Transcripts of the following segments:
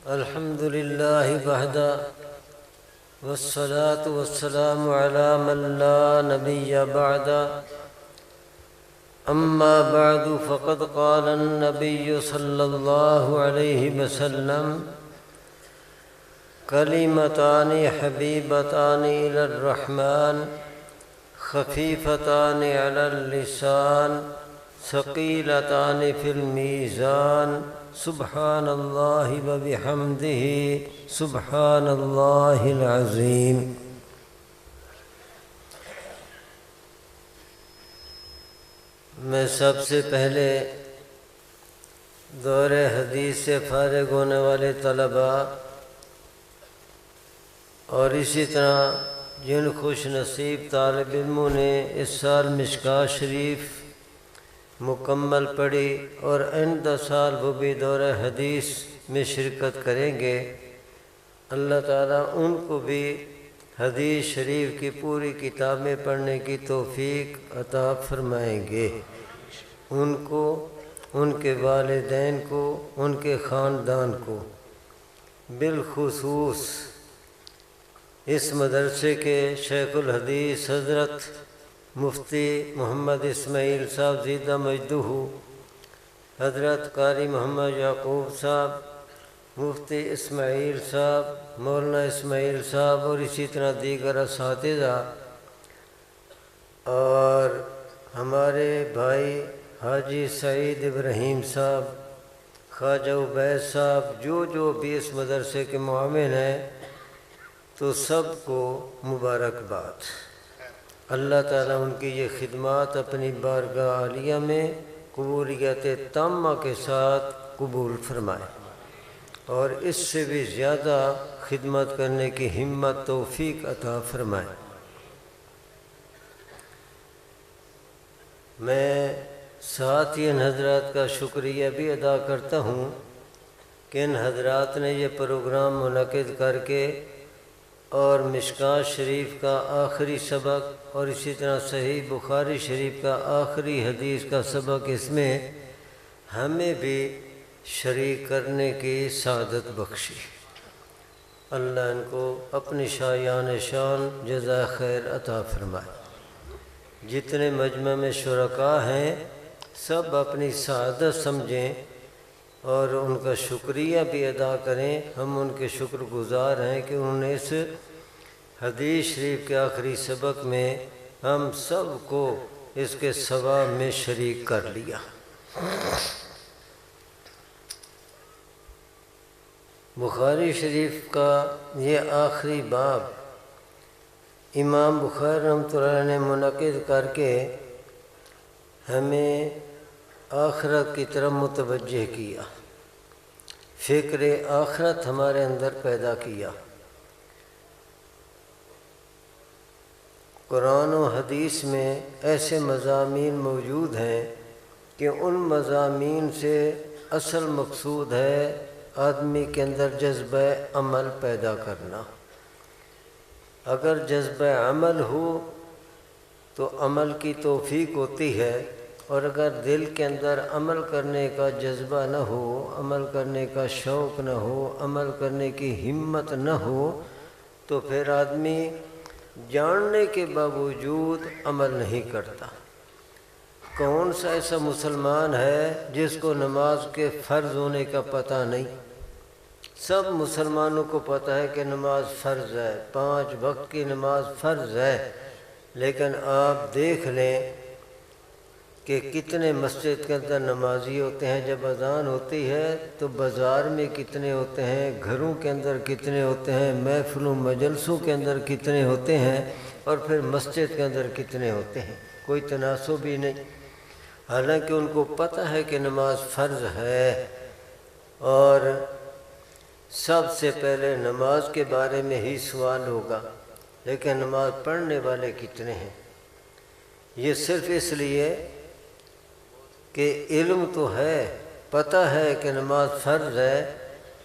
الحمد لله وحده والصلاة والسلام على من لا نبي بعده أما بعد فقد قال النبي صلى الله عليه وسلم كلمتان حبيبتان إلى الرحمن خفيفتان على اللسان ثقيلتان في الميزان سبحان الله وبحمده سبحان الله العظيم۔ میں سب سے پہلے دور حدیث سے فارغ ہونے والے طلباء اور اسی طرح جن خوش نصیب طالب علموں نے اس سال مشکوٰۃ شریف مکمل پڑھی اور آئندہ سال وہ بھی دور حدیث میں شرکت کریں گے، اللہ تعالیٰ ان کو بھی حدیث شریف کی پوری کتابیں پڑھنے کی توفیق عطا فرمائیں گے، ان کو، ان کے والدین کو، ان کے خاندان کو۔ بالخصوص اس مدرسے کے شیخ الحدیث حضرت مفتی محمد اسماعیل صاحب زیدہ مجدہ، حضرت قاری محمد یعقوب صاحب، مفتی اسماعیل صاحب، مولانا اسماعیل صاحب اور اسی طرح دیگر اساتذہ، اور ہمارے بھائی حاجی سعید ابراہیم صاحب، خواجہ عبید صاحب، جو بھی اس مدرسے کے معاون ہیں، تو سب کو مبارکباد۔ اللہ تعالیٰ ان کی یہ خدمات اپنی بارگاہ عالیہ میں قبولیت تامہ کے ساتھ قبول فرمائے اور اس سے بھی زیادہ خدمت کرنے کی ہمت توفیق عطا فرمائے۔ میں ساتھ ہی ان حضرات کا شکریہ بھی ادا کرتا ہوں کہ ان حضرات نے یہ پروگرام منعقد کر کے اور مشکوٰۃ شریف کا آخری سبق اور اسی طرح صحیح بخاری شریف کا آخری حدیث کا سبق اس میں ہمیں بھی شریک کرنے کی سعادت بخشی۔ اللہ ان کو اپنی شایان شان جزائے خیر عطا فرمائے۔ جتنے مجمع میں شرکاء ہیں سب اپنی سعادت سمجھیں اور ان کا شکریہ بھی ادا کریں۔ ہم ان کے شکر گزار ہیں کہ انہوں نے اس حدیث شریف کے آخری سبق میں ہم سب کو اس کے ثواب میں شریک کر لیا۔ بخاری شریف کا یہ آخری باب امام بخاری رحمۃ اللہ علیہ نے منعقد کر کے ہمیں آخرت کی طرف متوجہ کیا، فکر آخرت ہمارے اندر پیدا کیا۔ قرآن و حدیث میں ایسے مضامین موجود ہیں کہ ان مضامین سے اصل مقصود ہے آدمی کے اندر جذبہ عمل پیدا کرنا۔ اگر جذبہ عمل ہو تو عمل کی توفیق ہوتی ہے، اور اگر دل کے اندر عمل کرنے کا جذبہ نہ ہو، عمل کرنے کا شوق نہ ہو، عمل کرنے کی ہمت نہ ہو، تو پھر آدمی جاننے کے باوجود عمل نہیں کرتا۔ کون سا ایسا مسلمان ہے جس کو نماز کے فرض ہونے کا پتہ نہیں؟ سب مسلمانوں کو پتہ ہے کہ نماز فرض ہے، 5 وقت کی نماز فرض ہے، لیکن آپ دیکھ لیں کہ کتنے مسجد کے اندر نمازی ہوتے ہیں، جب اذان ہوتی ہے تو بازار میں کتنے ہوتے ہیں، گھروں کے اندر کتنے ہوتے ہیں، محفلوں مجلسوں کے اندر کتنے ہوتے ہیں، اور پھر مسجد کے اندر کتنے ہوتے ہیں، کوئی تناسب بھی نہیں۔ حالانکہ ان کو پتہ ہے کہ نماز فرض ہے، اور سب سے پہلے نماز کے بارے میں ہی سوال ہوگا، لیکن نماز پڑھنے والے کتنے ہیں؟ یہ صرف اس لیے کہ علم تو ہے، پتہ ہے کہ نماز فرض ہے،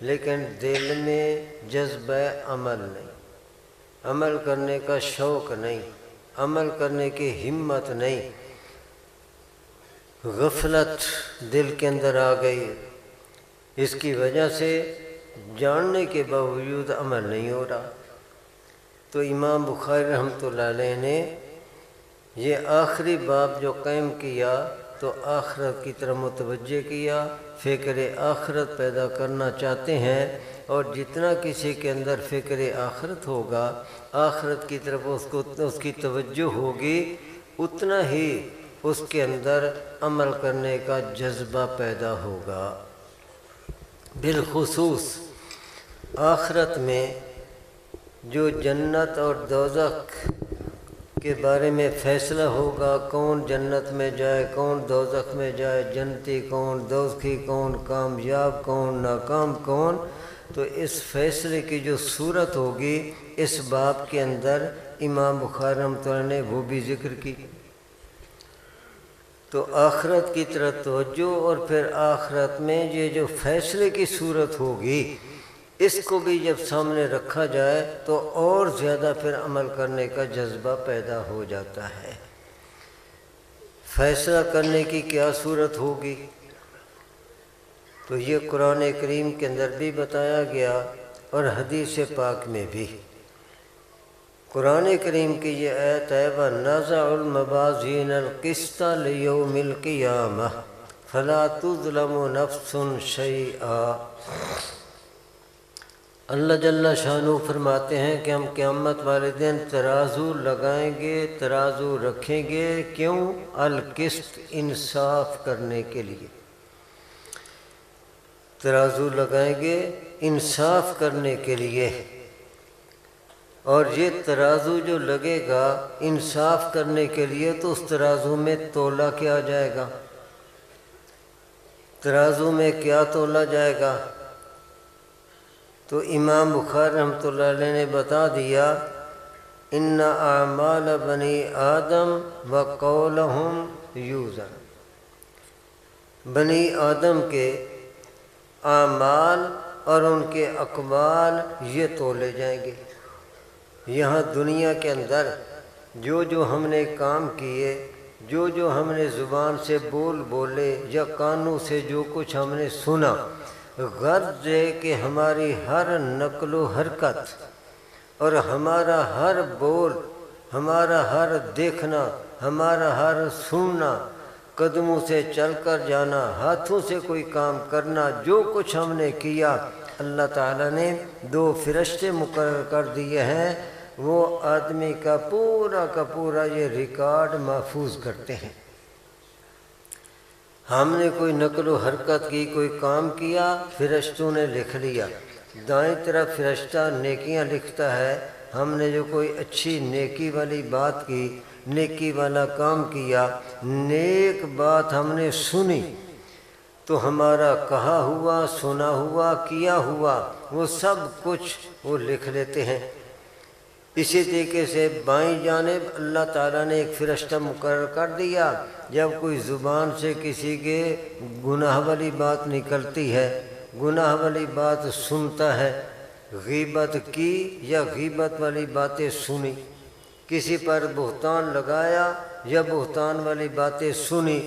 لیکن دل میں جذبہ عمل نہیں، عمل کرنے کا شوق نہیں، عمل کرنے کی ہمت نہیں، غفلت دل کے اندر آ گئی۔ اس کی وجہ سے جاننے کے باوجود عمل نہیں ہو رہا۔ تو امام بخاری رحمۃ اللہ علیہ نے یہ آخری باب جو قائم کیا تو آخرت کی طرف متوجہ کیا، فکر آخرت پیدا کرنا چاہتے ہیں، اور جتنا کسی کے اندر فکر آخرت ہوگا، آخرت کی طرف اس کی توجہ ہوگی، اتنا ہی اس کے اندر عمل کرنے کا جذبہ پیدا ہوگا۔ بالخصوص آخرت میں جو جنت اور دوزخ کے بارے میں فیصلہ ہوگا، کون جنت میں جائے، کون دوزخ میں جائے، جنتی کون، دوزخی کون، کامیاب کون، ناکام کون، تو اس فیصلے کی جو صورت ہوگی اس باب کے اندر امام بخاری رحمۃ اللہ نے وہ بھی ذکر کی۔ تو آخرت کی طرف توجہ، اور پھر آخرت میں یہ جو فیصلے کی صورت ہوگی اس کو بھی جب سامنے رکھا جائے تو اور زیادہ پھر عمل کرنے کا جذبہ پیدا ہو جاتا ہے۔ فیصلہ کرنے کی کیا صورت ہوگی؟ تو یہ قرآن کریم کے اندر بھی بتایا گیا اور حدیث پاک میں بھی۔ قرآن کریم کی یہ آیت ہے وَنَزَعُ الْمَوَازِينَ الْقِسْطَ لِيَوْمِ الْقِيَامَةِ فَلَا تُظْلَمُ نَفْسٌ شَيْئًا۔ اللہ جل شانہ فرماتے ہیں کہ ہم قیامت والے دن ترازو لگائیں گے، ترازو رکھیں گے، کیوں؟ القسط، انصاف کرنے کے لیے ترازو لگائیں گے، انصاف کرنے کے لیے۔ اور یہ ترازو جو لگے گا انصاف کرنے کے لیے تو اس ترازو میں تولا کیا جائے گا؟ ترازو میں کیا تولا جائے گا؟ تو امام بخاری رحمۃ اللہ علیہ نے بتا دیا ان اعمال بنی آدم وقولہم یوزن، بنی آدم کے اعمال اور ان کے اقوال یہ تولے جائیں گے۔ یہاں دنیا کے اندر جو ہم نے کام کیے، جو ہم نے زبان سے بولے یا کانوں سے جو کچھ ہم نے سنا، غرض ہے کہ ہماری ہر نقل و حرکت اور ہمارا ہر بول، ہمارا ہر دیکھنا، ہمارا ہر سننا، قدموں سے چل کر جانا، ہاتھوں سے کوئی کام کرنا، جو کچھ ہم نے کیا اللہ تعالیٰ نے 2 فرشتے مقرر کر دیے ہیں، وہ آدمی کا پورا یہ ریکارڈ محفوظ کرتے ہیں۔ ہم نے کوئی نقل و حرکت کی، کوئی کام کیا، فرشتوں نے لکھ لیا۔ دائیں طرف فرشتہ نیکیاں لکھتا ہے، ہم نے جو کوئی اچھی نیکی والی بات کی، نیکی والا کام کیا، نیک بات ہم نے سنی، تو ہمارا کہا ہوا، سنا ہوا، کیا ہوا وہ سب کچھ وہ لکھ لیتے ہیں۔ اسی طریقے سے بائیں جانب اللہ تعالیٰ نے ایک فرشتہ مقرر کر دیا، جب کوئی زبان سے کسی کے گناہ والی بات نکلتی ہے، گناہ والی بات سنتا ہے، غیبت کی یا غیبت والی باتیں سنی، کسی پر بہتان لگایا یا بہتان والی باتیں سنی،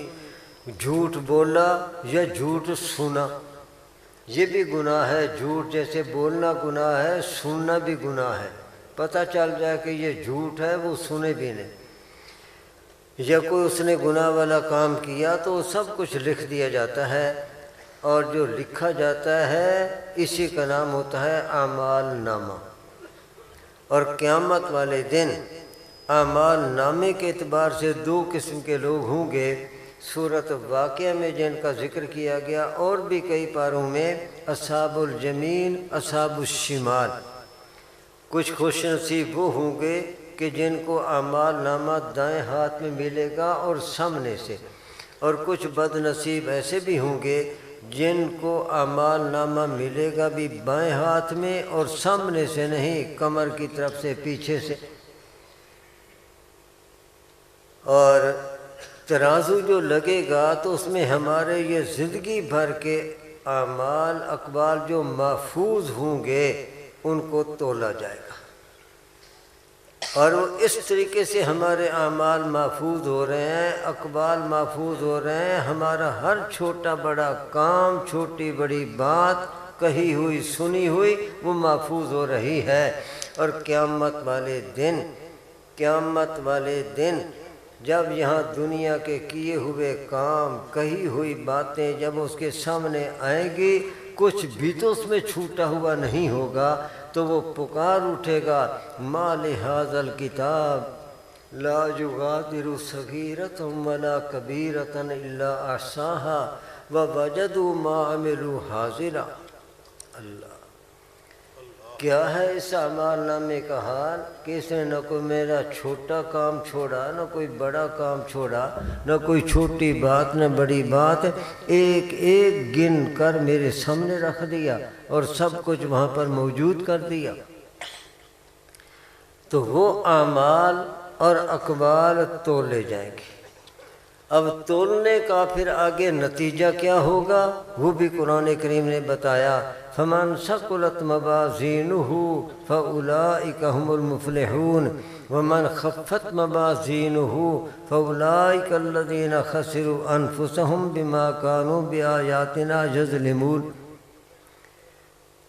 جھوٹ بولا یا جھوٹ سنا، یہ بھی گناہ ہے۔ جھوٹ جیسے بولنا گناہ ہے، سننا بھی گناہ ہے۔ پتہ چل جائے کہ یہ جھوٹ ہے، وہ سنے بھی نہیں، یا کوئی اس نے گناہ والا کام کیا تو وہ سب کچھ لکھ دیا جاتا ہے، اور جو لکھا جاتا ہے اسی کا نام ہوتا ہے اعمال نامہ۔ اور قیامت والے دن اعمال نامے کے اعتبار سے 2 قسم کے لوگ ہوں گے۔ سورۃ واقعہ میں جن کا ذکر کیا گیا، اور بھی کئی پاروں میں، اصحاب الیمین، اصحاب الشمال۔ کچھ خوش نصیب وہ ہوں گے کہ جن کو اعمال نامہ دائیں ہاتھ میں ملے گا اور سامنے سے، اور کچھ بد نصیب ایسے بھی ہوں گے جن کو اعمال نامہ ملے گا بھی بائیں ہاتھ میں اور سامنے سے نہیں، کمر کی طرف سے، پیچھے سے۔ اور ترازو جو لگے گا تو اس میں ہمارے یہ زندگی بھر کے اعمال، اقوال جو محفوظ ہوں گے ان کو تولا جائے گا، اور وہ اس طریقے سے ہمارے اعمال محفوظ ہو رہے ہیں، اقوال محفوظ ہو رہے ہیں، ہمارا ہر چھوٹا بڑا کام، چھوٹی بڑی بات کہی ہوئی سنی ہوئی وہ محفوظ ہو رہی ہے۔ اور قیامت والے دن جب یہاں دنیا کے کیے ہوئے کام کہی ہوئی باتیں جب اس کے سامنے آئیں گی، کچھ بھی تو اس میں چھوٹا ہوا نہیں ہوگا، تو وہ پکار اٹھے گا ما لہذا الکتاب لا یغادر صغیرۃ ولا کبیرۃ الا احصاها ووجدوا ما عملوا حاضرا۔ اللہ، کیا ہے اس اعمال نامے کا حال کہ اس نے نہ کوئی میرا چھوٹا کام چھوڑا، نہ کوئی بڑا کام چھوڑا، نہ کوئی چھوٹی بات نہ بڑی بات، ایک ایک گن کر میرے سامنے رکھ دیا اور سب کچھ وہاں پر موجود کر دیا۔ تو وہ اعمال اور اقوال تولے جائیں گے۔ اب تولنے کا پھر آگے نتیجہ کیا ہوگا وہ بھی قرآن کریم نے بتایا، فمن ثقلت موازینہ فاولئک هم المفلحون ومن خفت موازینہ فاولئک الذین خسروا انفسهم بما كانوا بآیاتنا یظلمون۔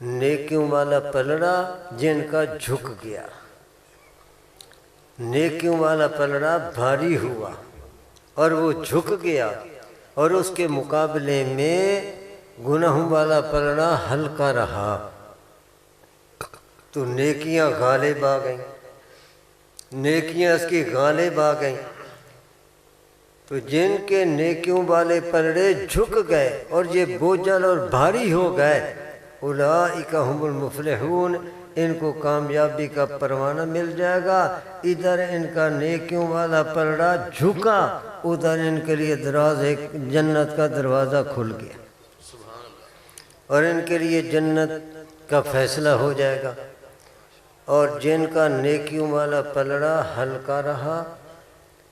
نیکیوں والا پلڑا جن کا جھک گیا، نیکیوں والا پلڑا بھاری ہوا اور وہ جھک گیا، اور اس کے مقابلے میں گناہوں والا پلڑا ہلکا رہا، تو نیکیاں غالب آ گئیں، نیکیاں اس کی غالب آ گئیں۔ تو جن کے نیکیوں والے پلڑے جھک گئے اور یہ بوجھل اور بھاری ہو گئے، اولئک هم المفلحون، ان کو کامیابی کا پروانہ مل جائے گا۔ ادھر ان کا نیکیوں والا پلڑا جھکا، ادھر ان کے لیے جنت کا دروازہ کھل گیا اور ان کے لیے جنت کا فیصلہ ہو جائے گا۔ اور جن کا نیکیوں والا پلڑا ہلکا رہا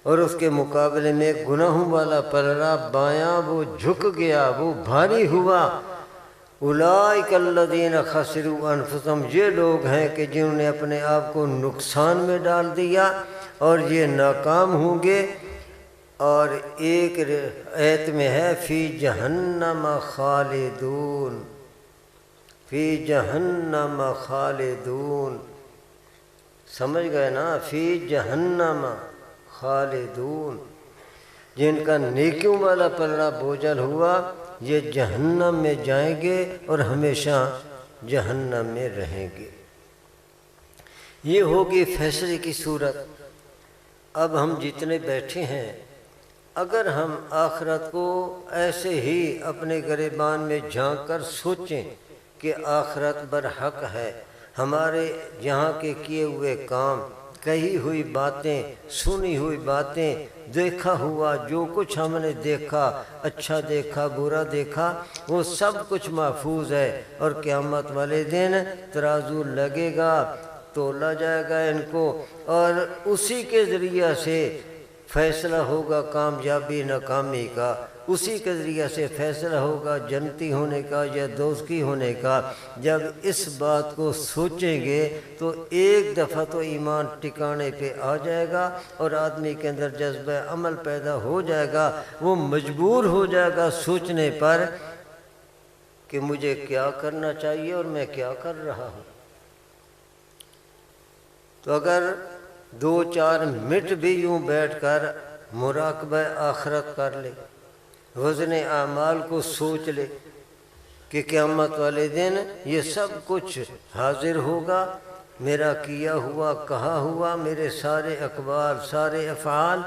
اور اس کے مقابلے میں گناہوں والا پلڑا بایاں وہ جھک گیا، وہ بھاری ہوا، اولئک الذین خسروا انفسهم، یہ لوگ ہیں کہ جنہوں نے اپنے آپ کو نقصان میں ڈال دیا اور یہ ناکام ہوں گے۔ اور ایک آیت میں ہے فی جہنم خالدون، فی جہنم خالدون، سمجھ گئے نا، فی جہنم خالدون، جن کا نیکیوں والا پلڑا بوجھل ہوا یہ جہنم میں جائیں گے اور ہمیشہ جہنم میں رہیں گے۔ یہ ہوگی فیصلے کی صورت۔ اب ہم جتنے بیٹھے ہیں، اگر ہم آخرت کو ایسے ہی اپنے گریبان میں جھانک کر سوچیں کہ آخرت برحق ہے، ہمارے یہاں کے کیے ہوئے کام، کہی ہوئی باتیں، سنی ہوئی باتیں، دیکھا ہوا جو کچھ ہم نے دیکھا، اچھا دیکھا برا دیکھا، وہ سب کچھ محفوظ ہے، اور قیامت والے دن ترازو لگے گا، تولا جائے گا ان کو، اور اسی کے ذریعہ سے فیصلہ ہوگا کامیابی ناکامی کا، اسی کے ذریعہ سے فیصلہ ہوگا جنتی ہونے کا یا دوزخی ہونے کا۔ جب اس بات کو سوچیں گے تو ایک دفعہ تو ایمان ٹکانے پہ آ جائے گا اور آدمی کے اندر جذبہ عمل پیدا ہو جائے گا، وہ مجبور ہو جائے گا سوچنے پر کہ مجھے کیا کرنا چاہیے اور میں کیا کر رہا ہوں۔ تو اگر 2-4 منٹ بھی یوں بیٹھ کر مراقبہ آخرت کر لے، وزن اعمال کو سوچ لے کہ قیامت والے دن یہ سب کچھ حاضر ہوگا، میرا کیا ہوا کہا ہوا، میرے سارے اقوال سارے افعال،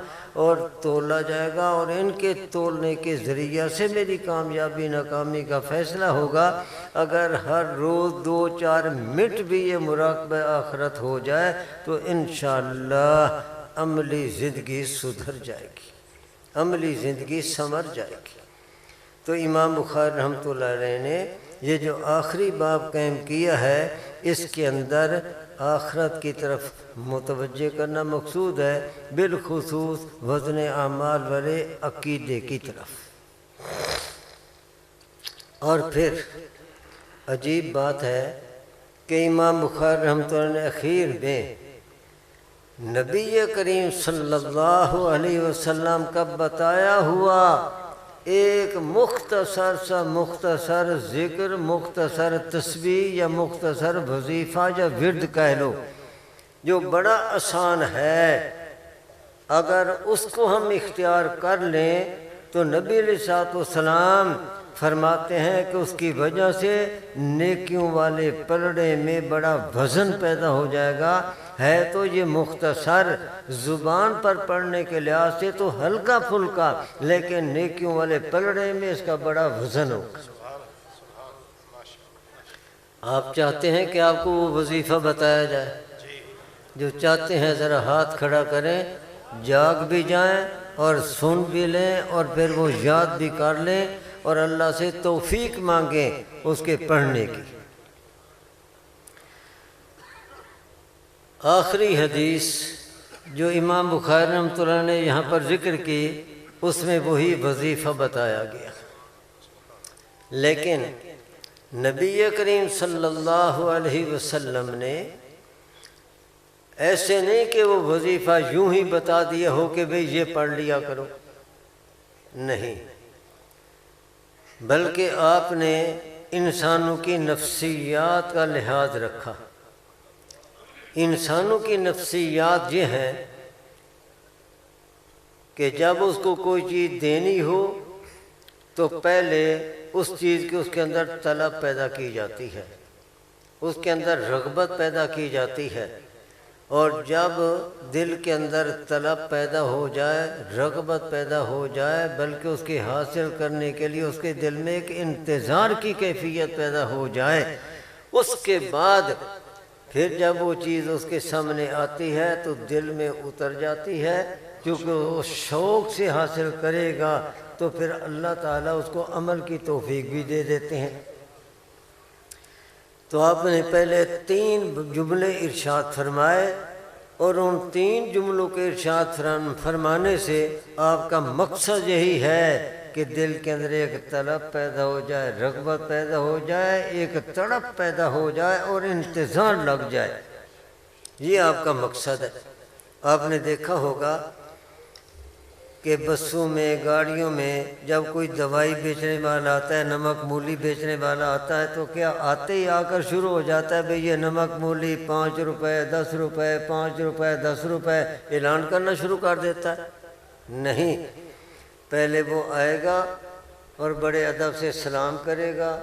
اور تولا جائے گا، اور ان کے تولنے کے ذریعہ سے میری کامیابی ناکامی کا فیصلہ ہوگا۔ اگر ہر روز 2-4 منٹ بھی یہ مراقبہ آخرت ہو جائے تو انشاءاللہ عملی زندگی سدھر جائے گی، عملی زندگی سنور جائے گی۔ تو امام بخاری رحمۃ اللہ علیہ نے یہ جو آخری باب قائم کیا ہے، اس کے اندر آخرت کی طرف متوجہ کرنا مقصود ہے، بالخصوص وزن اعمال والے عقیدے کی طرف۔ اور پھر عجیب بات ہے کہ امام بخاری رحمۃ اللہ نے اخیر میں نبی کریم صلی اللہ علیہ وسلم کا بتایا ہوا ایک مختصر سا مختصر ذکر، مختصر تسبیح یا مختصر وظیفہ یا ورد کہہ لو، جو بڑا آسان ہے، اگر اس کو ہم اختیار کر لیں تو نبی علیہ الصلوۃ والسلام فرماتے ہیں کہ اس کی وجہ سے نیکیوں والے پلڑے میں بڑا وزن پیدا ہو جائے گا۔ ہے تو یہ مختصر، زبان پر پڑھنے کے لحاظ سے تو ہلکا پھلکا، لیکن نیکیوں والے پلڑے میں اس کا بڑا وزن ہوگا۔ آپ چاہتے ہیں کہ آپ کو وہ وظیفہ بتایا جائے؟ جو چاہتے ہیں ذرا ہاتھ کھڑا کریں، جاگ بھی جائیں اور سن بھی لیں اور پھر وہ یاد بھی کر لیں اور اللہ سے توفیق مانگیں اس کے پڑھنے کی۔ آخری حدیث جو امام بخاری رحمۃ اللہ نے یہاں پر ذکر کی، اس میں وہی وظیفہ بتایا گیا، لیکن نبی کریم صلی اللہ علیہ وسلم نے ایسے نہیں کہ وہ وظیفہ یوں ہی بتا دیا ہو کہ بھئی یہ پڑھ لیا کرو، نہیں، بلکہ آپ نے انسانوں کی نفسیات کا لحاظ رکھا۔ انسانوں کی نفسیات یہ ہیں کہ جب اس کو کوئی چیز دینی ہو تو پہلے اس چیز کی اس کے اندر طلب پیدا کی جاتی ہے، اس کے اندر رغبت پیدا کی جاتی ہے، اور جب دل کے اندر طلب پیدا ہو جائے، رغبت پیدا ہو جائے، بلکہ اس کے حاصل کرنے کے لیے اس کے دل میں ایک انتظار کی کیفیت پیدا ہو جائے، اس کے بعد پھر جب وہ چیز اس کے سامنے آتی ہے تو دل میں اتر جاتی ہے، کیونکہ وہ شوق سے حاصل کرے گا تو پھر اللہ تعالیٰ اس کو عمل کی توفیق بھی دے دیتے ہیں۔ تو آپ نے پہلے 3 جملے ارشاد فرمائے، اور ان 3 جملوں کے ارشاد فرمانے سے آپ کا مقصد یہی ہے کہ دل کے اندر ایک طلب پیدا ہو جائے، رغبت پیدا ہو جائے، ایک تڑپ پیدا ہو جائے اور انتظار لگ جائے، یہ آپ کا مقصد ہے۔ آپ نے دیکھا ہوگا کہ بسوں میں، گاڑیوں میں جب کوئی دوائی بیچنے والا آتا ہے، نمک مولی بیچنے والا آتا ہے، تو کیا آتے ہی آ کر شروع ہو جاتا ہے بھئی یہ نمک مولی 5 روپے 10 روپے 5 روپے 10 روپے اعلان کرنا شروع کر دیتا ہے؟ نہیں، پہلے وہ آئے گا اور بڑے ادب سے سلام کرے گا،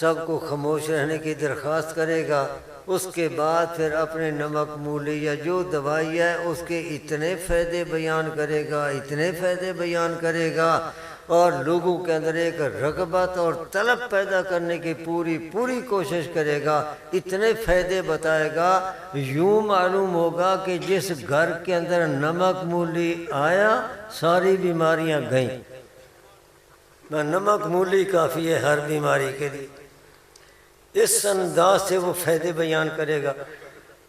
سب کو خاموش رہنے کی درخواست کرے گا، اس کے بعد پھر اپنے نمک مولی یا جو دوائی ہے اس کے اتنے فائدے بیان کرے گا، اتنے فائدے بیان کرے گا، اور لوگوں کے اندر ایک رغبت اور طلب پیدا کرنے کی پوری کوشش کرے گا، اتنے فائدے بتائے گا، یوں معلوم ہوگا کہ جس گھر کے اندر نمک مولی آیا ساری بیماریاں گئیں۔ نمک مولی کافی ہے ہر بیماری کے لیے، اس انداز سے وہ فائدے بیان کرے گا۔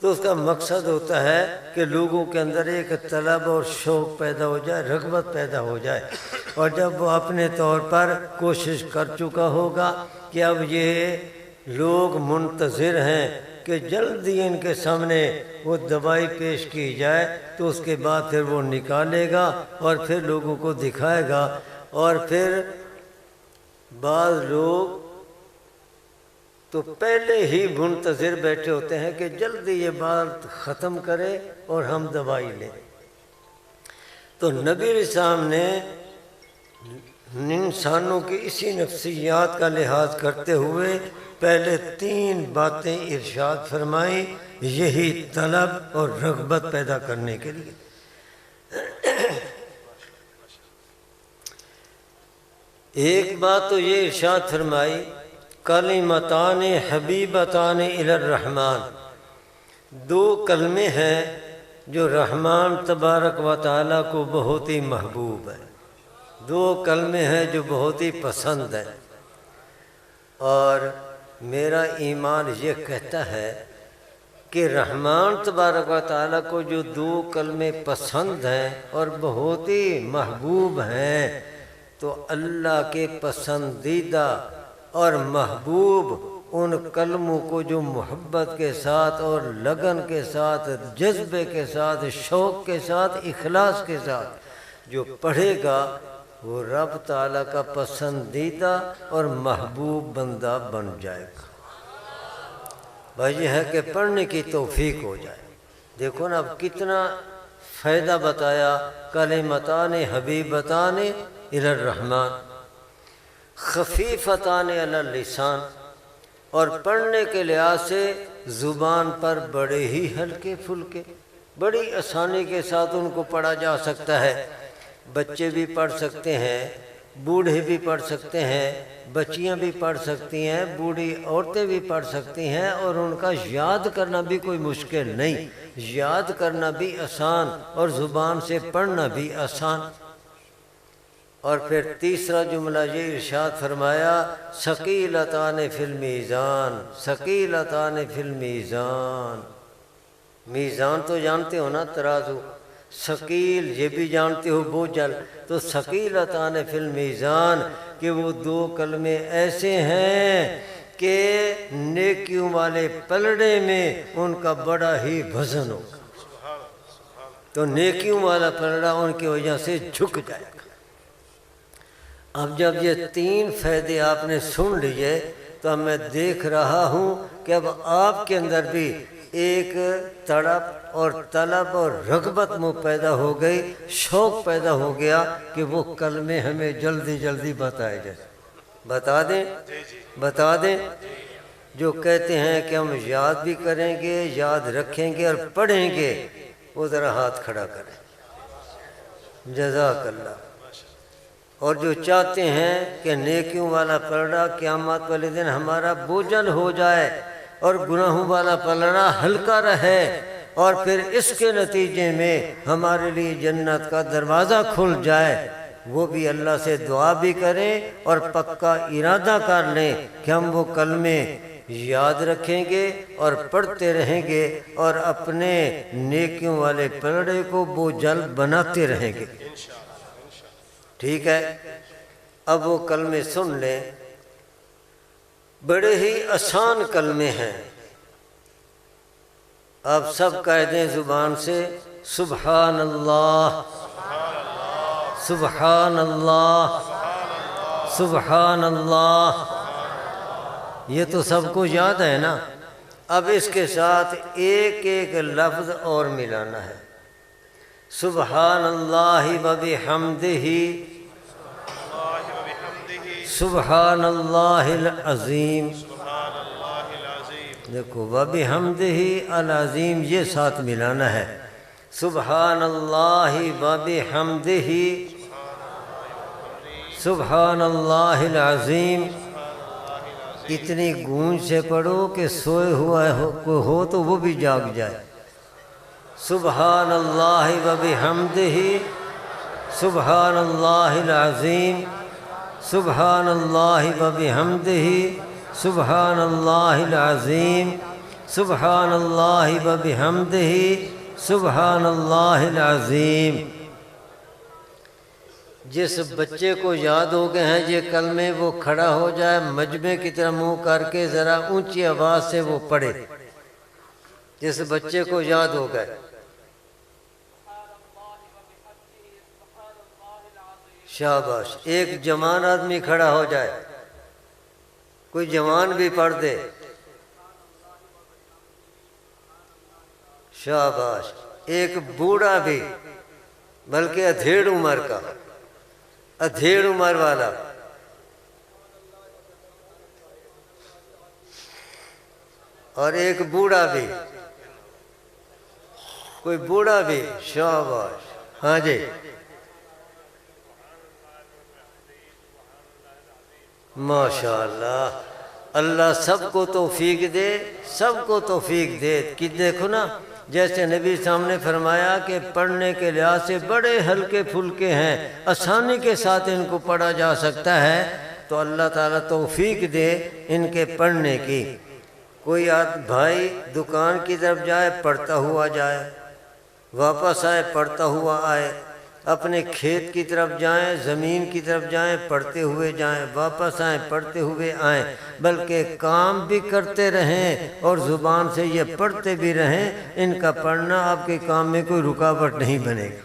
تو اس کا مقصد ہوتا ہے کہ لوگوں کے اندر ایک طلب اور شوق پیدا ہو جائے، رغبت پیدا ہو جائے، اور جب وہ اپنے طور پر کوشش کر چکا ہوگا کہ اب یہ لوگ منتظر ہیں کہ جلدی ان کے سامنے وہ دوائی پیش کی جائے، تو اس کے بعد پھر وہ نکالے گا اور پھر لوگوں کو دکھائے گا، اور پھر بعض لوگ تو پہلے ہی منتظر بیٹھے ہوتے ہیں کہ جلدی یہ بات ختم کرے اور ہم دوائی لیں۔ تو نبی علیہ السلام نے انسانوں کی اسی نفسیات کا لحاظ کرتے ہوئے پہلے 3 باتیں ارشاد فرمائیں، یہی طلب اور رغبت پیدا کرنے کے لیے۔ ایک بات تو یہ ارشاد فرمائی، کلمتان حبیبتان الی الرحمن، 2 کلمے ہیں جو رحمان تبارک و تعالیٰ کو بہت ہی محبوب ہے، 2 کلمے ہیں جو بہت ہی پسند ہیں، اور میرا ایمان یہ کہتا ہے کہ رحمان تبارک و تعالیٰ کو جو 2 کلمے پسند ہیں اور بہت ہی محبوب ہیں، تو اللہ کے پسندیدہ اور محبوب ان کلموں کو جو محبت کے ساتھ اور لگن کے ساتھ، جذبے کے ساتھ، شوق کے ساتھ، اخلاص کے ساتھ جو پڑھے گا، وہ رب تعالیٰ کا پسندیدہ اور محبوب بندہ بن جائے گا۔ وجہ ہے کہ پڑھنے کی توفیق ہو جائے۔ دیکھو نا اب کتنا فائدہ بتایا، کلمتان حبیبتان الی الرحمن خفیفتان علی اللسان، اور پڑھنے کے لحاظ سے زبان پر بڑے ہی ہلکے پھلکے، بڑی آسانی کے ساتھ ان کو پڑھا جا سکتا ہے۔ بچے بھی پڑھ سکتے ہیں، بوڑھے بھی پڑھ سکتے ہیں، بچیاں بھی پڑھ سکتی ہیں، بوڑھی عورتیں بھی پڑھ سکتی ہیں، اور ان کا یاد کرنا بھی کوئی مشکل نہیں، یاد کرنا بھی آسان اور زبان سے پڑھنا بھی آسان۔ اور پھر تیسرا جملہ یہ ارشاد فرمایا ثقیلتان فی المیزان، ثقیلتان فی المیزان۔ میزان تو جانتے ہو نا، ترازو، ثقیل یہ بھی جانتے ہو بوجھل، تو ثقیلتان فی المیزان کہ وہ دو کلمے ایسے ہیں کہ نیکیوں والے پلڑے میں ان کا بڑا ہی وزن ہوگا، تو نیکیوں والا پلڑا ان کی وجہ سے جھک جائے گا۔ اب جب یہ تین فائدے آپ نے سن لیے تو اب میں دیکھ رہا ہوں کہ اب آپ کے اندر بھی ایک تڑپ اور طلب اور رغبت پیدا ہو گئی، شوق پیدا ہو گیا کہ وہ کلمے ہمیں جلدی جلدی بتائے جائیں۔ بتا دیں جو کہتے ہیں کہ ہم یاد بھی کریں گے، یاد رکھیں گے اور پڑھیں گے، وہ ذرا ہاتھ کھڑا کریں، جزاک اللہ۔ اور جو چاہتے ہیں کہ نیکیوں والا پلڑا قیامت والے دن ہمارا بوجھل ہو جائے اور گناہوں والا پلڑا ہلکا رہے، اور پھر اس کے نتیجے میں ہمارے لیے جنت کا دروازہ کھل جائے، وہ بھی اللہ سے دعا بھی کریں اور پکا ارادہ کر لیں کہ ہم وہ کلمے یاد رکھیں گے اور پڑھتے رہیں گے اور اپنے نیکیوں والے پلڑے کو بوجھل بناتے رہیں گے۔ ٹھیک ہے، اب وہ کلمے سن لیں، بڑے ہی آسان کلمے ہیں۔ آپ سب کہہ دیں زبان سے سبحان اللہ، سبحان اللہ، سبحان اللہ۔ یہ تو سب کو یاد ہے نا، اب اس کے ساتھ ایک ایک لفظ اور ملانا ہے۔ سبحان اللہ و بحمدہ، سبحان اللہ العظیم۔ دیکھو وَبِحَمْدِهِ العظیم یہ ساتھ ملانا ہے۔ سبحان اللہ وَبِحَمْدِهِ، سبحان اللہ العظیم۔ اتنی گونج سے پڑھو کہ سوئے ہوا ہو تو وہ بھی جاگ جائے۔ سبحان اللہ وَبِحَمْدِهِ، سبحان اللہ العظیم، سبحان اللہ وَبِحَمْدِهِ، سبحان اللہ العظیم، سبحان اللہ وَبِحَمْدِهِ، سبحان اللہ العظیم۔ جس بچے کو یاد ہو گئے ہیں یہ کلمے، وہ کھڑا ہو جائے، مجمع کی طرح منہ کر کے ذرا اونچی آواز سے وہ پڑھے۔ جس بچے کو یاد ہو گئے، شاباش۔ ایک جوان آدمی کھڑا ہو جائے، کوئی جوان بھی پڑھ دے، شاباش۔ ایک بوڑھا بھی، بلکہ ادھیڑ عمر کا، ادھیڑ عمر والا، اور ایک بوڑھا بھی، کوئی بوڑھا بھی، شاباش۔ ہاں جی، ماشاءاللہ۔ اللہ سب کو توفیق دے، سب کو توفیق دے۔ کہ دیکھو نا، جیسے نبی صاحب نے فرمایا کہ پڑھنے کے لحاظ سے بڑے ہلکے پھلکے ہیں، آسانی کے ساتھ ان کو پڑھا جا سکتا ہے، تو اللہ تعالیٰ توفیق دے ان کے پڑھنے کی۔ کوئی بھائی دکان کی طرف جائے، پڑھتا ہوا جائے، واپس آئے پڑھتا ہوا آئے، اپنے کھیت کی طرف جائیں، زمین کی طرف جائیں، پڑھتے ہوئے جائیں، واپس آئیں پڑھتے ہوئے آئیں، بلکہ کام بھی کرتے رہیں اور زبان سے یہ پڑھتے بھی رہیں۔ ان کا پڑھنا آپ کے کام میں کوئی رکاوٹ نہیں بنے گا۔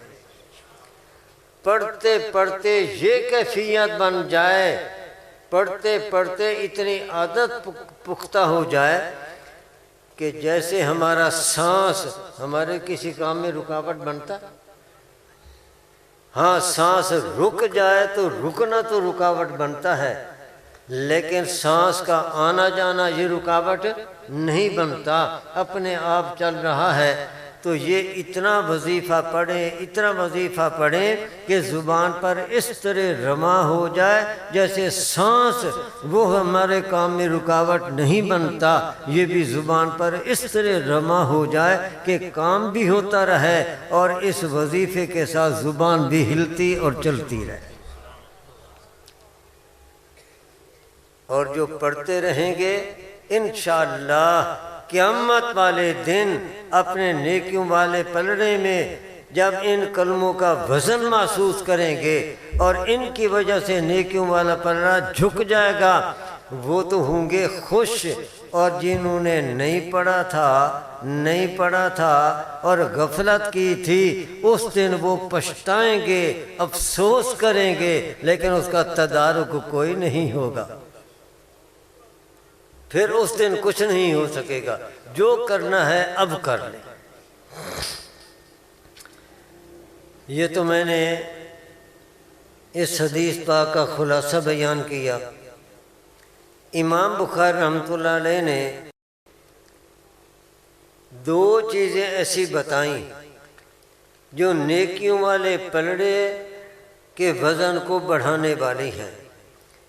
پڑھتے پڑھتے یہ کیفیت بن جائے، پڑھتے پڑھتے اتنی عادت پختہ ہو جائے کہ جیسے ہمارا سانس ہمارے کسی کام میں رکاوٹ بنتا ہے۔ ہاں سانس رک جائے تو رکنا تو رکاوٹ بنتا ہے، لیکن سانس کا آنا جانا یہ رکاوٹ نہیں بنتا، اپنے آپ چل رہا ہے۔ تو یہ اتنا وظیفہ پڑھیں، اتنا وظیفہ پڑھیں کہ زبان پر اس طرح رواں ہو جائے جیسے سانس وہ ہمارے کام میں رکاوٹ نہیں بنتا، یہ بھی زبان پر اس طرح رواں ہو جائے کہ کام بھی ہوتا رہے اور اس وظیفے کے ساتھ زبان بھی ہلتی اور چلتی رہے۔ اور جو پڑھتے رہیں گے انشاءاللہ قیامت والے دن اپنے نیکیوں والے پلڑے میں جب ان کلموں کا وزن محسوس کریں گے اور ان کی وجہ سے نیکیوں والا پلڑا جھک جائے گا، وہ تو ہوں گے خوش، اور جنہوں نے نہیں پڑھا تھا اور غفلت کی تھی اس دن وہ پچھتائیں گے، افسوس کریں گے، لیکن اس کا تدارک کوئی نہیں ہوگا۔ پھر اس دن کچھ نہیں ہو سکے گا، جو کرنا ہے اب کر لیں۔ یہ تو میں نے اس حدیث پاک کا خلاصہ بیان کیا۔ امام بخاری رحمۃ اللہ علیہ نے دو چیزیں ایسی بتائیں جو نیکیوں والے پلڑے کے وزن کو بڑھانے والی ہیں۔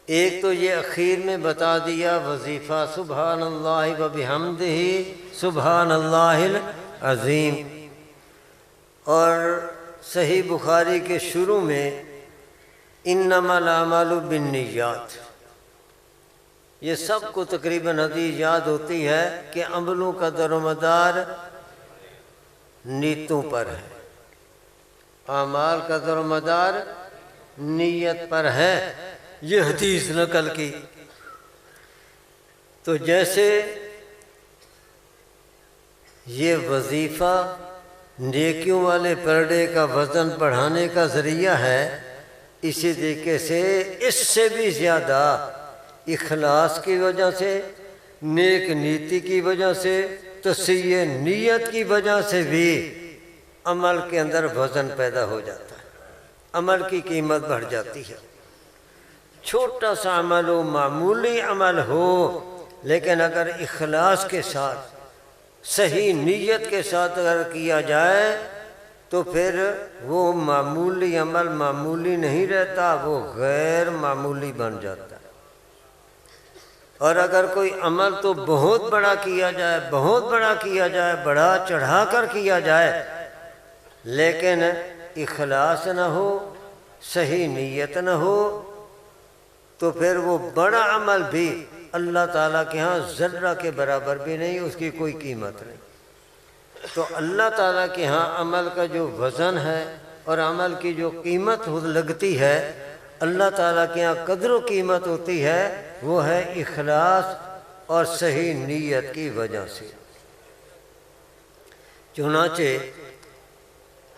ایک تو یہ اخیر میں بتا دیا وظیفہ سبحان اللہ و بحمدہ سبحان اللہ العظیم، اور صحیح بخاری کے شروع میں انما الاعمال بالنیات، یہ سب کو تقریباً حدیث یاد ہوتی ہے کہ عملوں کا در و مدار نیتوں پر ہے، اعمال کا در و مدار نیت پر ہے، یہ حدیث نقل کی۔ تو جیسے یہ وظیفہ نیکیوں والے پلڑے کا وزن بڑھانے کا ذریعہ ہے، اسی طریقے سے اس سے بھی زیادہ اخلاص کی وجہ سے، نیک نیتی کی وجہ سے، تصحیح نیت کی وجہ سے بھی عمل کے اندر وزن پیدا ہو جاتا ہے، عمل کی قیمت بڑھ جاتی ہے۔ چھوٹا سا عمل ہو، معمولی عمل ہو، لیکن اگر اخلاص کے ساتھ صحیح نیت کے ساتھ اگر کیا جائے تو پھر وہ معمولی عمل معمولی نہیں رہتا، وہ غیر معمولی بن جاتا ہے۔ اور اگر کوئی عمل تو بہت بڑا کیا جائے، بہت بڑا کیا جائے، بڑا چڑھا کر کیا جائے، لیکن اخلاص نہ ہو، صحیح نیت نہ ہو، تو پھر وہ بڑا عمل بھی اللہ تعالیٰ کے ہاں ذرہ کے برابر بھی نہیں، اس کی کوئی قیمت نہیں۔ تو اللہ تعالیٰ کے ہاں عمل کا جو وزن ہے اور عمل کی جو قیمت لگتی ہے، اللہ تعالیٰ کے ہاں قدر و قیمت ہوتی ہے، وہ ہے اخلاص اور صحیح نیت کی وجہ سے۔ چنانچہ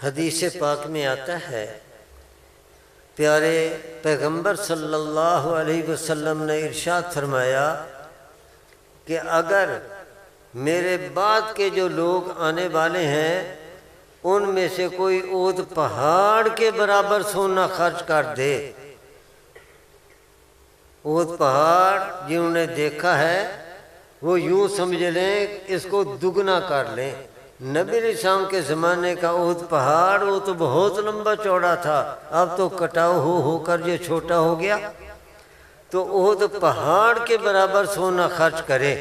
حدیث پاک میں آتا ہے، پیارے پیغمبر صلی اللہ علیہ وسلم نے ارشاد فرمایا کہ اگر میرے بعد کے جو لوگ آنے والے ہیں ان میں سے کوئی اونٹ پہاڑ کے برابر سونا خرچ کر دے، اونٹ پہاڑ جنہوں نے دیکھا ہے وہ یوں سمجھ لیں اس کو دگنا کر لیں۔ نبی علیہ السلام کے زمانے کا اونٹ پہاڑ وہ تو بہت لمبا چوڑا تھا، اب تو کٹاؤ ہو کر یہ چھوٹا ہو گیا، تو اونٹ پہاڑ کے برابر سونا خرچ کرے۔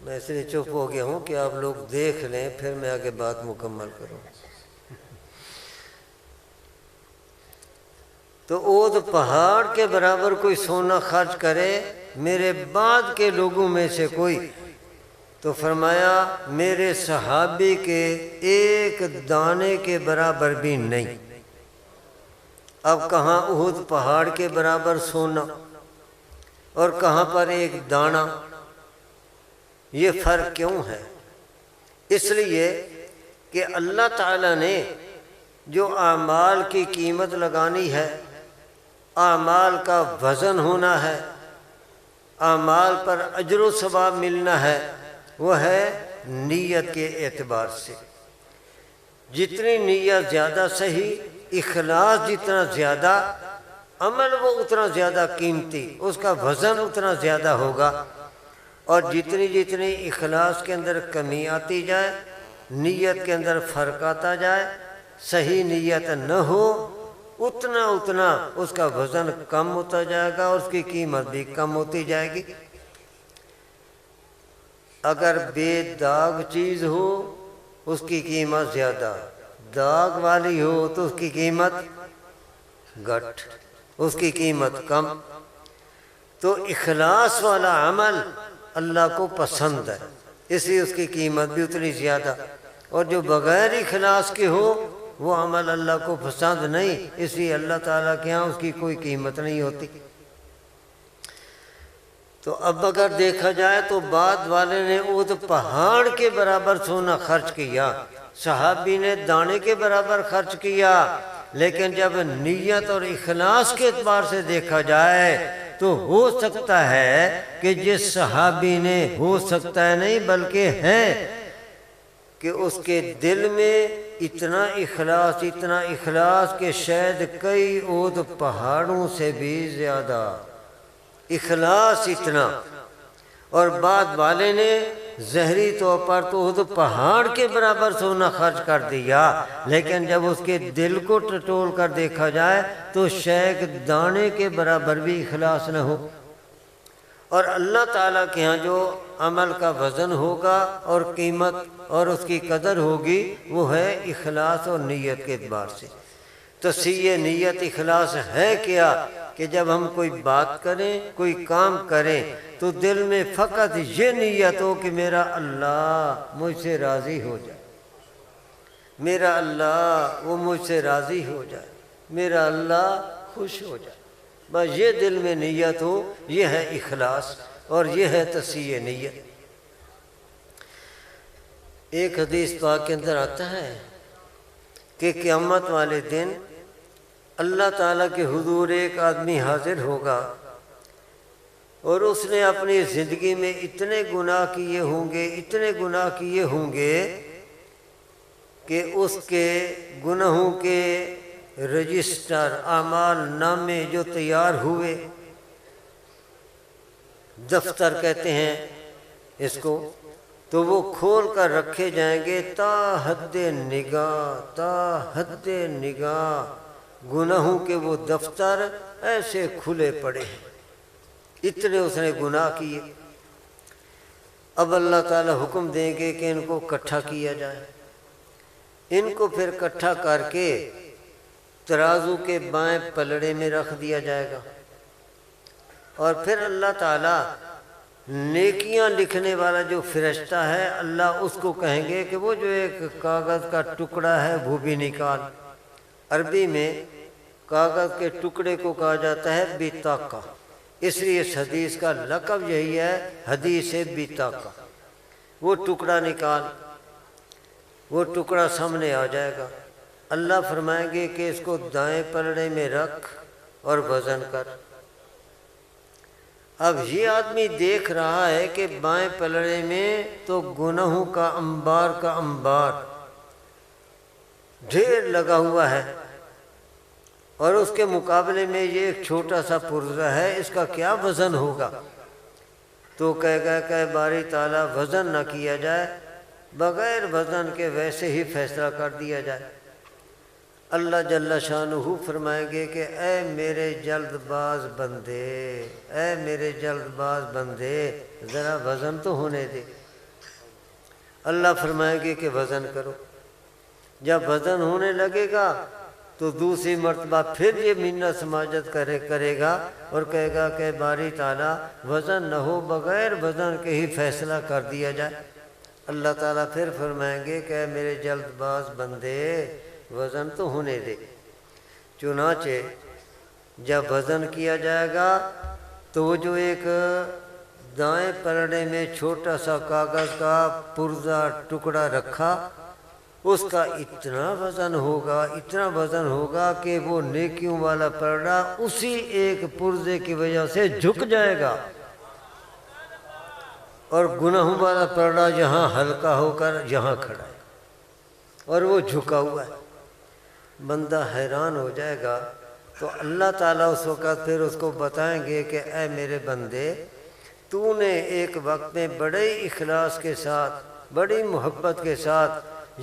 میں اس لیے چپ ہو گیا ہوں کہ آپ لوگ دیکھ لیں، پھر میں آگے بات مکمل کروں۔ تو اونٹ پہاڑ کے برابر کوئی سونا خرچ کرے میرے بعد کے لوگوں میں سے کوئی، تو فرمایا میرے صحابی کے ایک دانے کے برابر بھی نہیں۔ اب کہاں احد پہاڑ کے برابر سونا اور کہاں پر ایک دانہ، یہ فرق کیوں ہے؟ اس لیے کہ اللہ تعالیٰ نے جو اعمال کی قیمت لگانی ہے، اعمال کا وزن ہونا ہے، اعمال پر اجر و ثواب ملنا ہے، وہ ہے نیت کے اعتبار سے۔ جتنی نیت زیادہ صحیح، اخلاص جتنا زیادہ، عمل وہ اتنا زیادہ قیمتی، اس کا وزن اتنا زیادہ ہوگا۔ اور جتنی اخلاص کے اندر کمی آتی جائے، نیت کے اندر فرق آتا جائے، صحیح نیت نہ ہو، اتنا اس کا وزن کم ہوتا جائے گا اور اس کی قیمت بھی کم ہوتی جائے گی۔ اگر بے داغ چیز ہو اس کی قیمت زیادہ، داغ والی ہو تو اس کی قیمت گھٹ، اس کی قیمت کم۔ تو اخلاص والا عمل اللہ کو پسند ہے، اس لیے اس کی قیمت بھی اتنی زیادہ، اور جو بغیر اخلاص کے ہو وہ عمل اللہ کو پسند نہیں، اس لیے اللہ تعالیٰ کے ہاں اس کی کوئی قیمت نہیں ہوتی۔ تو اب اگر دیکھا جائے تو بعد والے نے احد پہاڑ کے برابر سونا خرچ کیا، صحابی نے دانے کے برابر خرچ کیا، لیکن جب نیت اور اخلاص کے اعتبار سے دیکھا جائے تو ہو سکتا ہے کہ جس صحابی نے، ہو سکتا ہے نہیں بلکہ ہے کہ اس کے دل میں اتنا اخلاص کہ شاید کئی احد پہاڑوں سے بھی زیادہ اخلاص اتنا، اور بعد والے نے ظاہری طور پر تو احد پہاڑ کے برابر سونا خرچ کر دیا، لیکن جب اس کے دل کو ٹٹول کر دیکھا جائے تو شاید دانے کے برابر بھی اخلاص نہ ہو۔ اور اللہ تعالیٰ کے ہاں جو عمل کا وزن ہوگا اور قیمت اور اس کی قدر ہوگی وہ ہے اخلاص اور نیت کے اعتبار سے۔ تصحیح نیت اخلاص ہے کیا کہ جب ہم کوئی بات کریں، کوئی کام کریں تو دل میں فقط یہ نیت ہو کہ میرا اللہ مجھ سے راضی ہو جائے، میرا اللہ وہ مجھ سے راضی ہو جائے، میرا اللہ خوش ہو جائے، بس یہ دل میں نیت ہو، یہ ہے اخلاص اور یہ ہے تصحیح نیت۔ ایک حدیث پاک کے اندر آتا ہے کہ قیامت والے دن اللہ تعالیٰ کے حضور ایک آدمی حاضر ہوگا اور اس نے اپنی زندگی میں اتنے گناہ کیے ہوں گے کہ اس کے گناہوں کے رجسٹر، اعمال نامے جو تیار ہوئے، دفتر کہتے ہیں اس کو، تو وہ کھول کر رکھے جائیں گے تا حد نگاہ، گناہوں کے وہ دفتر ایسے کھلے پڑے ہیں، اتنے اس نے گناہ کیے۔ اب اللہ تعالیٰ حکم دیں گے کہ ان کو اکٹھا کیا جائے، ان کو پھر اکٹھا کر کے ترازو کے بائیں پلڑے میں رکھ دیا جائے گا، اور پھر اللہ تعالیٰ نیکیاں لکھنے والا جو فرشتہ ہے، اللہ اس کو کہیں گے کہ وہ جو ایک کاغذ کا ٹکڑا ہے وہ بھی نکال۔ عربی میں کاغذ کے ٹکڑے کو کہا جاتا ہے بیتاقہ، اس لیے اس حدیث کا لقب یہی ہے، حدیث بیتاقہ۔ وہ ٹکڑا نکال، وہ ٹکڑا سامنے آ جائے گا، اللہ فرمائیں گے کہ اس کو دائیں پلڑے میں رکھ اور وزن کر۔ اب یہ آدمی دیکھ رہا ہے کہ بائیں پلڑے میں تو گناہوں کا انبار ڈھیر لگا ہوا ہے، اور اس کے مقابلے میں یہ ایک چھوٹا سا پرزہ ہے، اس کا کیا وزن ہوگا؟ تو کہے گا کہ باری تعالیٰ وزن نہ کیا جائے، بغیر وزن کے ویسے ہی فیصلہ کر دیا جائے۔ اللہ جل شانہ فرمائیں گے کہ اے میرے جلد باز بندے، ذرا وزن تو ہونے دے۔ اللہ فرمائیں گے کہ وزن کرو۔ جب وزن ہونے لگے گا تو دوسری مرتبہ پھر یہ منت سماجت کرے گا اور کہے گا کہ باری تعالیٰ وزن نہ ہو، بغیر وزن کے ہی فیصلہ کر دیا جائے۔ اللہ تعالیٰ پھر فرمائیں گے کہ اے میرے جلد باز بندے، وزن تو ہونے دے۔ چنانچہ جب وزن کیا جائے گا تو وہ جو ایک دائیں پلڑے میں چھوٹا سا کاغذ کا پرزہ ٹکڑا رکھا، اس کا اتنا وزن ہوگا کہ وہ نیکیوں والا پلڑا اسی ایک پرزے کی وجہ سے جھک جائے گا، اور گناہوں والا پلڑا یہاں ہلکا ہو کر یہاں کھڑا ہے اور وہ جھکا ہوا ہے۔ بندہ حیران ہو جائے گا، تو اللہ تعالیٰ اس وقت پھر اس کو بتائیں گے کہ اے میرے بندے، تو نے ایک وقت میں بڑے اخلاص کے ساتھ، بڑی محبت کے ساتھ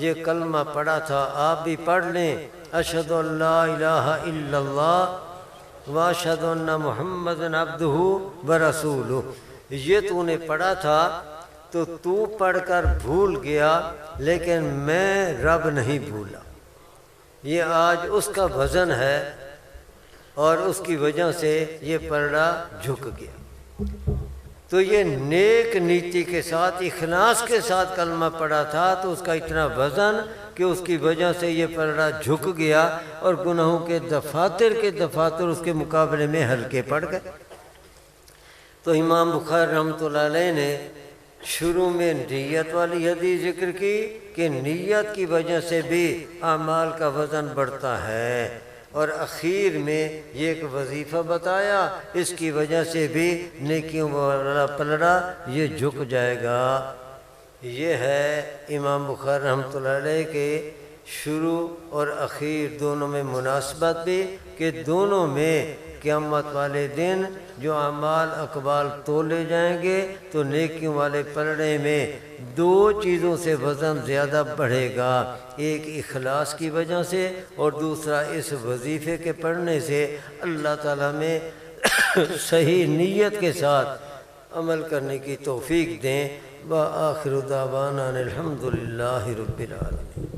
یہ کلمہ پڑھا تھا۔ آپ بھی پڑھ لیں، اشہد ان لا الہ الا اللہ واشہد ان محمد عبدہ ورسولہ، یہ تو نے پڑھا تھا، تو پڑھ کر بھول گیا، لیکن میں رب نہیں بھولا۔ یہ آج اس کا وزن ہے اور اس کی وجہ سے یہ پلڑا جھک گیا۔ تو یہ نیک نیتی کے ساتھ، اخلاص کے ساتھ کلمہ پڑھا تھا، تو اس کا اتنا وزن کہ اس کی وجہ سے یہ پلڑا جھک گیا، اور گناہوں کے دفاتر اس کے مقابلے میں ہلکے پڑ گئے۔ تو امام بخاری رحمۃ اللہ علیہ نے شروع میں نیت والی حدیث ذکر کی کہ نیت کی وجہ سے بھی اعمال کا وزن بڑھتا ہے، اور اخیر میں یہ ایک وظیفہ بتایا، اس کی وجہ سے بھی نیکیوں والا پلڑا یہ جھک جائے گا۔ یہ ہے امام بخاری رحمۃ اللہ علیہ کے شروع اور اخیر دونوں میں مناسبت بھی، کہ دونوں میں قیامت والے دن جو اعمال اقوال تولے جائیں گے تو نیکیوں والے پلڑے میں دو چیزوں سے وزن زیادہ بڑھے گا، ایک اخلاص کی وجہ سے اور دوسرا اس وظیفے کے پڑھنے سے۔ اللہ تعالیٰ میں صحیح نیت کے ساتھ عمل کرنے کی توفیق دیں۔ وآخر دعوانا الحمد للہ رب العالمین۔